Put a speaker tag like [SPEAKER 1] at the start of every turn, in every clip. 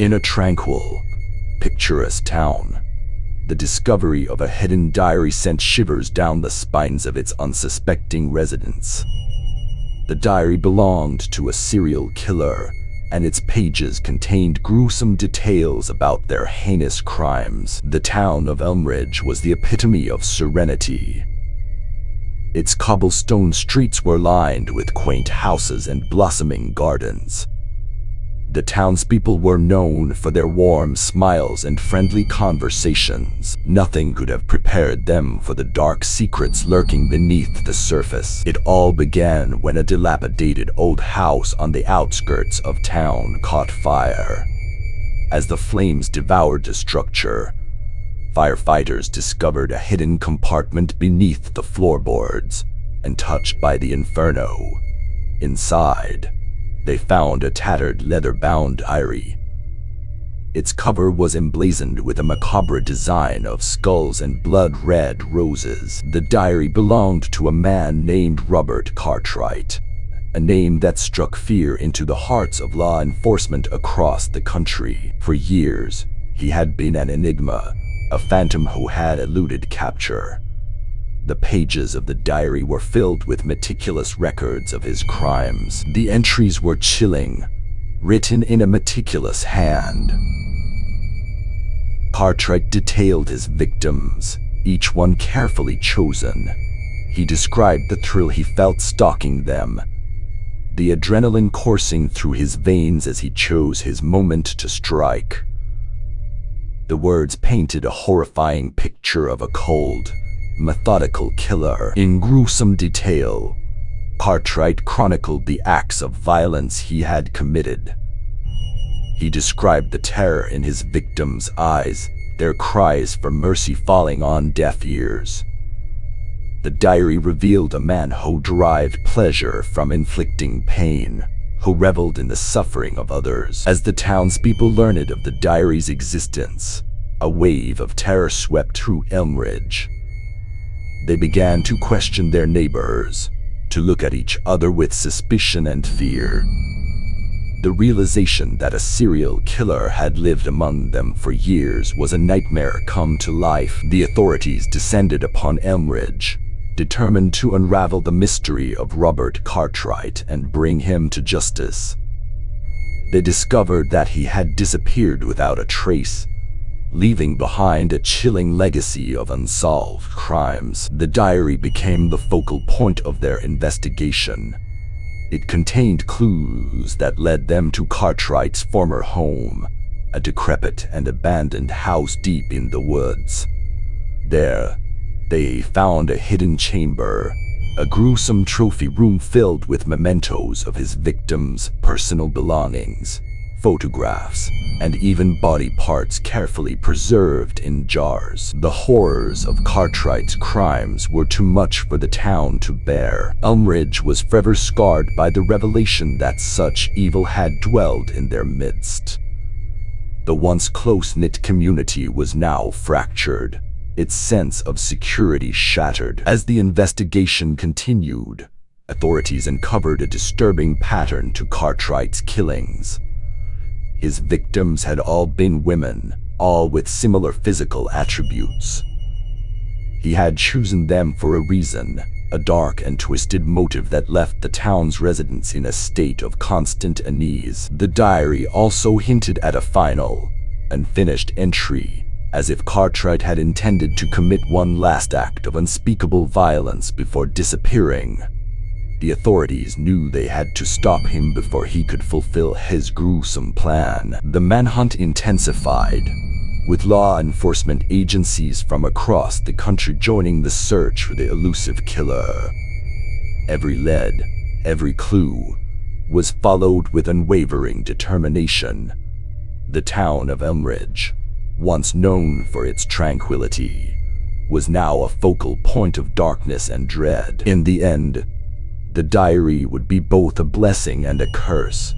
[SPEAKER 1] In a tranquil, picturesque town, the discovery of a hidden diary sent shivers down the spines of its unsuspecting residents. The diary belonged to a serial killer, and its pages contained gruesome details about their heinous crimes. The town of Elmridge was the epitome of serenity. Its cobblestone streets were lined with quaint houses and blossoming gardens. The townspeople were known for their warm smiles and friendly conversations. Nothing could have prepared them for the dark secrets lurking beneath the surface. It all began when a dilapidated old house on the outskirts of town caught fire. As the flames devoured the structure, firefighters discovered a hidden compartment beneath the floorboards, and touched by the inferno. Inside, they found a tattered leather-bound diary. Its cover was emblazoned with a macabre design of skulls and blood-red roses. The diary belonged to a man named Robert Cartwright, a name that struck fear into the hearts of law enforcement across the country. For years, he had been an enigma, a phantom who had eluded capture. The pages of the diary were filled with meticulous records of his crimes. The entries were chilling, written in a meticulous hand. Cartwright detailed his victims, each one carefully chosen. He described the thrill he felt stalking them, the adrenaline coursing through his veins as he chose his moment to strike. The words painted a horrifying picture of a cold, methodical killer. In gruesome detail, Cartwright chronicled the acts of violence he had committed. He described the terror in his victims' eyes, their cries for mercy falling on deaf ears. The diary revealed a man who derived pleasure from inflicting pain, who reveled in the suffering of others. As the townspeople learned of the diary's existence, a wave of terror swept through Elmridge. They began to question their neighbors, to look at each other with suspicion and fear. The realization that a serial killer had lived among them for years was a nightmare come to life. The authorities descended upon Elmridge, determined to unravel the mystery of Robert Cartwright and bring him to justice. They discovered that he had disappeared without a trace, leaving behind a chilling legacy of unsolved crimes. The diary became the focal point of their investigation. It contained clues that led them to Cartwright's former home, a decrepit and abandoned house deep in the woods. There, they found a hidden chamber, a gruesome trophy room filled with mementos of his victims' personal belongings, photographs, and even body parts carefully preserved in jars. The horrors of Cartwright's crimes were too much for the town to bear. Elmridge was forever scarred by the revelation that such evil had dwelled in their midst. The once close-knit community was now fractured, its sense of security shattered. As the investigation continued, authorities uncovered a disturbing pattern to Cartwright's killings. His victims had all been women, all with similar physical attributes. He had chosen them for a reason, a dark and twisted motive that left the town's residents in a state of constant unease. The diary also hinted at a final, unfinished entry, as if Cartwright had intended to commit one last act of unspeakable violence before disappearing. The authorities knew they had to stop him before he could fulfill his gruesome plan. The manhunt intensified, with law enforcement agencies from across the country joining the search for the elusive killer. Every lead, every clue, was followed with unwavering determination. The town of Elmridge, once known for its tranquility, was now a focal point of darkness and dread. In the end, the diary would be both a blessing and a curse.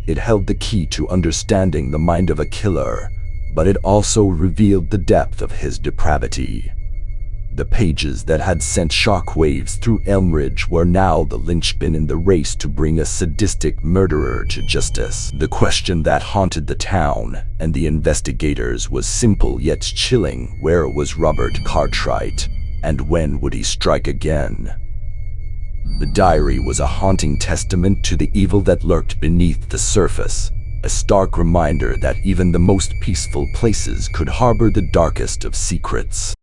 [SPEAKER 1] It held the key to understanding the mind of a killer, but it also revealed the depth of his depravity. The pages that had sent shockwaves through Elmridge were now the linchpin in the race to bring a sadistic murderer to justice. The question that haunted the town and the investigators was simple yet chilling. Where was Robert Cartwright, and when would he strike again? The diary was a haunting testament to the evil that lurked beneath the surface, a stark reminder that even the most peaceful places could harbor the darkest of secrets.